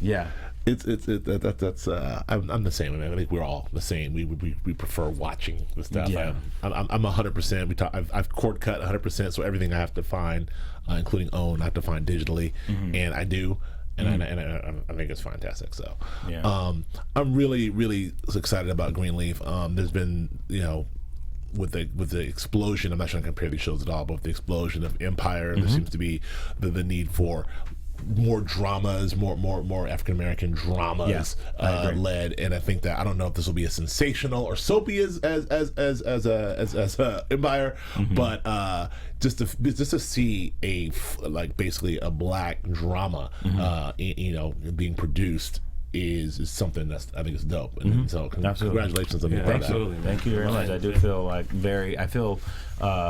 S4: Yeah.
S1: That's I'm the same. I think we're all the same. We prefer watching the stuff.
S4: Yeah.
S1: I'm 100%. I've cord cut 100%. So everything I have to find, including own, I have to find digitally, and I do. And I think it's fantastic. So, I'm really, really excited about Greenleaf. There's been, with the explosion, I'm not trying to compare these shows at all, but with the explosion of Empire, there seems to be the need for more dramas, more African American dramas led, and I think that I don't know if this will be as sensational or soapy as Empire, but just to see basically a black drama, being produced is something that's I think is dope, and so congratulations on that.
S2: Absolutely,
S4: thank you very much. I do feel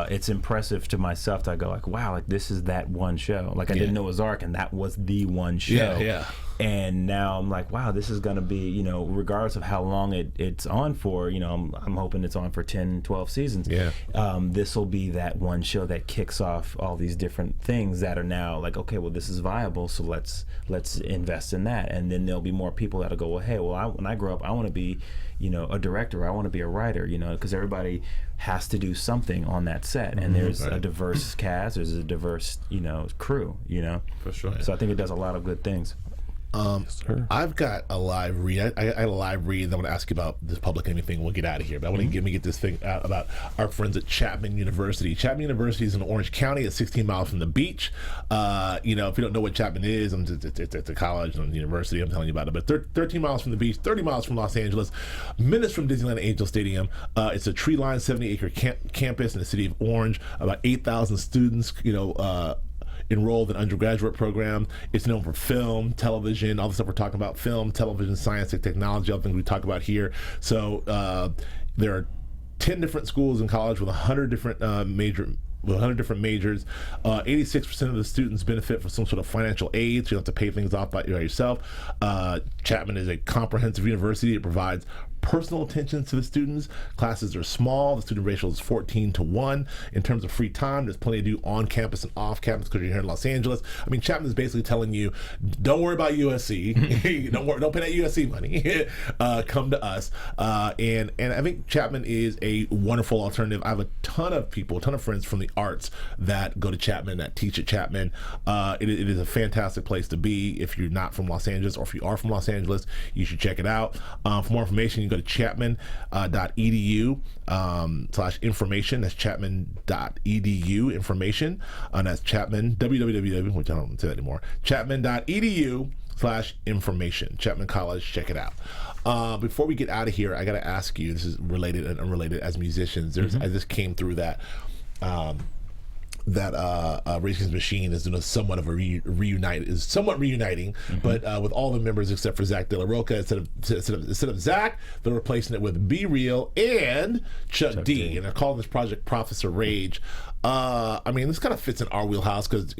S4: it's impressive to myself that I go like, wow, like this is that one show. Like I didn't know Ozark, and that was the one show.
S1: Yeah.
S4: And now I'm like, wow, this is gonna be, regardless of how long it's on for, I'm hoping it's on for 10, 12 seasons.
S1: Yeah.
S4: This will be that one show that kicks off all these different things that are now like, okay, well, this is viable, so let's invest in that. And then there'll be more people that'll go, well, hey, when I grow up, I want to be, a director. I want to be a writer, because everybody has to do something on that set. And there's a diverse cast, there's a diverse, crew,
S2: For sure.
S4: So I think it does a lot of good things.
S1: I've got a live read. I had a live read that I want to ask you about this public enemy thing. We'll get out of here, but I want to get this thing out about our friends at Chapman University. Chapman University is in Orange County. It's 16 miles from the beach. If you don't know what Chapman is, it's a college and a university. I'm telling you about it. But 13 miles from the beach, 30 miles from Los Angeles, minutes from Disneyland Angel Stadium. It's a tree-lined 70-acre campus in the city of Orange. About 8,000 students. Enrolled in undergraduate program. It's known for film, television, all the stuff we're talking about, film, television, science, and technology, all the things we talk about here. So there are 10 different schools in college with 100 different majors. 86% of the students benefit from some sort of financial aid, so you don't have to pay things off by yourself. Chapman is a comprehensive university. It provides personal attention to the students. Classes are small. The student ratio is 14-1. In terms of free time, there's plenty to do on campus and off campus because you're here in Los Angeles. I mean, Chapman is basically telling you, don't worry about USC. Don't pay that USC money. Come to us. And I think Chapman is a wonderful alternative. I have a ton of friends from the arts that go to Chapman, that teach at Chapman. It is a fantastic place to be. If you're not from Los Angeles, or if you are from Los Angeles, you should check it out. For more information, you go to chapman.edu/information. That's chapman.edu information. And that's Chapman, www, which I don't say that anymore, chapman.edu/information. Chapman College, check it out. Before we get out of here, I got to ask you, this is related and unrelated, as musicians, I just came through that Rage Against the Machine is somewhat of a reuniting, but with all the members except for Zach De La Roca. Instead of Zach, they're replacing it with Be Real and Chuck D. And they're calling this project Professor Rage. This kind of fits in our wheelhouse because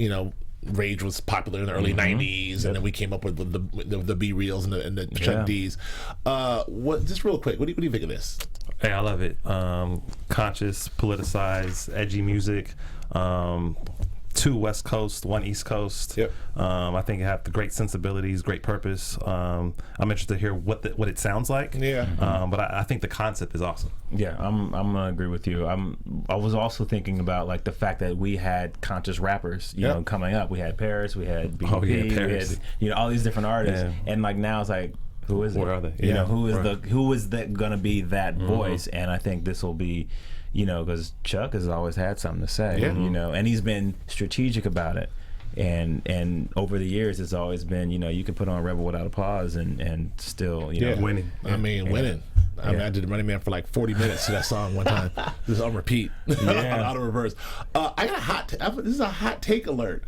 S1: Rage was popular in the early 90s, and then we came up with the Be Reals and the Chuck D's. Just real quick, what do you think of this?
S2: Hey, I love it. Conscious, politicized, edgy music. 2 West Coast, 1 East Coast.
S1: Yep.
S2: I think it have the great sensibilities, great purpose. I'm interested to hear what it sounds like.
S1: Yeah.
S2: But I think the concept is awesome.
S4: Yeah, I'm gonna agree with you. I was also thinking about like the fact that we had conscious rappers, coming up. We had Paris, we had BHL'S,
S2: Paris.
S4: we had all these different artists, and like now it's like, who is it?
S2: Where are they?
S4: Who is that gonna be that voice? And I think this will be, because Chuck has always had something to say, and he's been strategic about it. And over the years, it's always been, you can put on Rebel Without a Pause and still,
S2: winning.
S1: Winning. I did Running Man for like 40 minutes to that song one time, just on repeat, out of reverse. I got this is a hot take alert.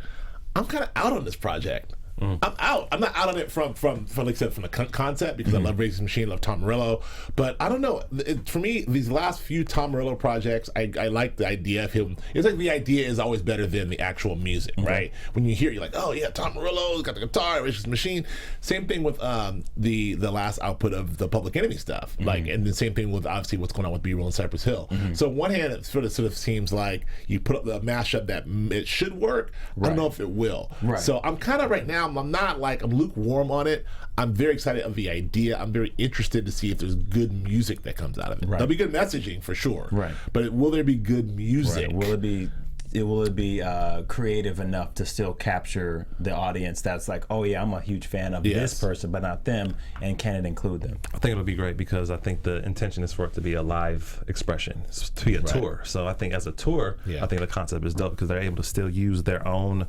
S1: I'm kind of out on this project. I'm out. I'm not out on it from like I said, from the concept, because I love Rage Against the Machine, love Tom Morello, but I don't know. For me, these last few Tom Morello projects, I like the idea of him. It's like the idea is always better than the actual music, right? When you hear it, you're like, oh yeah, Tom Morello's got the guitar, Rage Against the Machine. Same thing with the last output of the Public Enemy stuff, like, and the same thing with obviously what's going on with B-Roll and Cypress Hill. So on one hand, it sort of seems like you put up the mashup that it should work. I don't know if it will. So I'm kind of right now, I'm not like, I'm lukewarm on it. I'm very excited of the idea. I'm very interested to see if there's good music that comes out of it. There'll be good messaging for sure. But will there be good music?
S4: Will it be creative enough to still capture the audience that's like, oh yeah, I'm a huge fan of this person, but not them, and can it include them?
S2: I think it'll be great, because I think the intention is for it to be a live expression, to be a tour. So I think as a tour, I think the concept is dope, because they're able to still use their own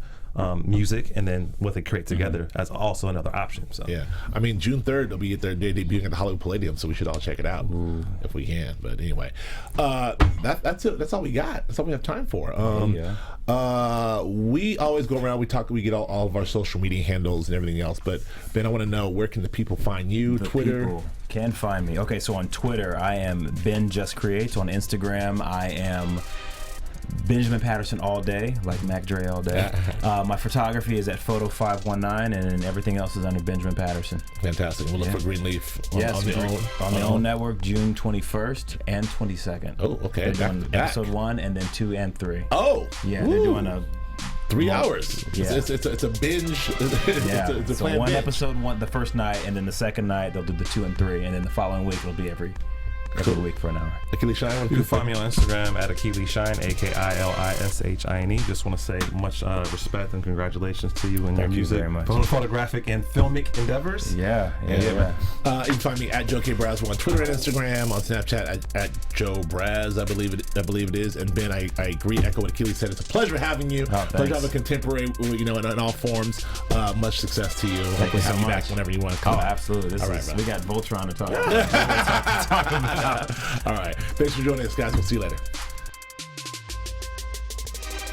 S2: music, and then what they create together as also another option. So
S1: I mean, June 3rd they'll be they're debuting at the Hollywood Palladium, so we should all check it out if we can. But anyway, that's it. That's all we got. That's all we have time for. We always go around. We get all of our social media handles and everything else. But Ben, I want to know, where can the people find you? Twitter.
S4: People can find me. Okay, so on Twitter, I am Ben Just Creates. On Instagram, I am Benjamin Patterson all day, like Mac Dre all day. My photography is at Photo519, and everything else is under Benjamin Patterson.
S1: Fantastic. We'll look for Greenleaf
S4: on the OWN network, June 21st and 22nd.
S1: Oh, okay.
S4: They're doing episode 1 and then 2 and 3.
S1: Oh,
S4: yeah, they're doing a
S1: 3 hours. It's a binge. It's
S4: so one episode, the first night, and then the second night they'll do the 2 and 3, and then the following week it'll be every week for an hour.
S1: Akili Shine,
S2: you can find me on Instagram at Akili Shine, AKILISHINE. Just want to say much respect and congratulations to you and your music,
S4: very much.
S2: photographic and filmic endeavors.
S1: You can find me at Joe K. Braswell on Twitter and Instagram, on Snapchat at Joe Braz, I believe it is. And Ben, I agree, echo what Akili said. It's a pleasure having you. Pleasure having a contemporary, in all forms. Much success to you. Hopefully have you back whenever you want to come.
S4: Oh, absolutely. We got Voltron to talk about.
S1: All right. Thanks for joining us, guys. We'll see you later.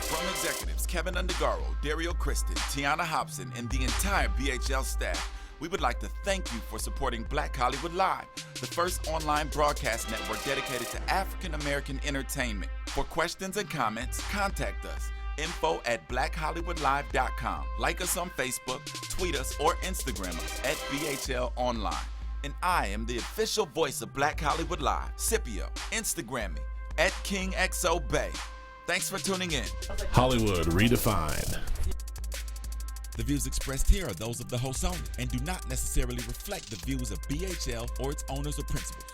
S3: From executives Keven Undergaro, Dario Kristen, Tiana Hobson, and the entire BHL staff, we would like to thank you for supporting Black Hollywood Live, the first online broadcast network dedicated to African American entertainment. For questions and comments, contact us. info@blackhollywoodlive.com. Like us on Facebook, tweet us, or Instagram us at BHL Online. And I am the official voice of Black Hollywood Live, Scipio. Instagram me at KingXOBay. Thanks for tuning in.
S1: Hollywood Redefined.
S3: The views expressed here are those of the host only and do not necessarily reflect the views of BHL or its owners or principals.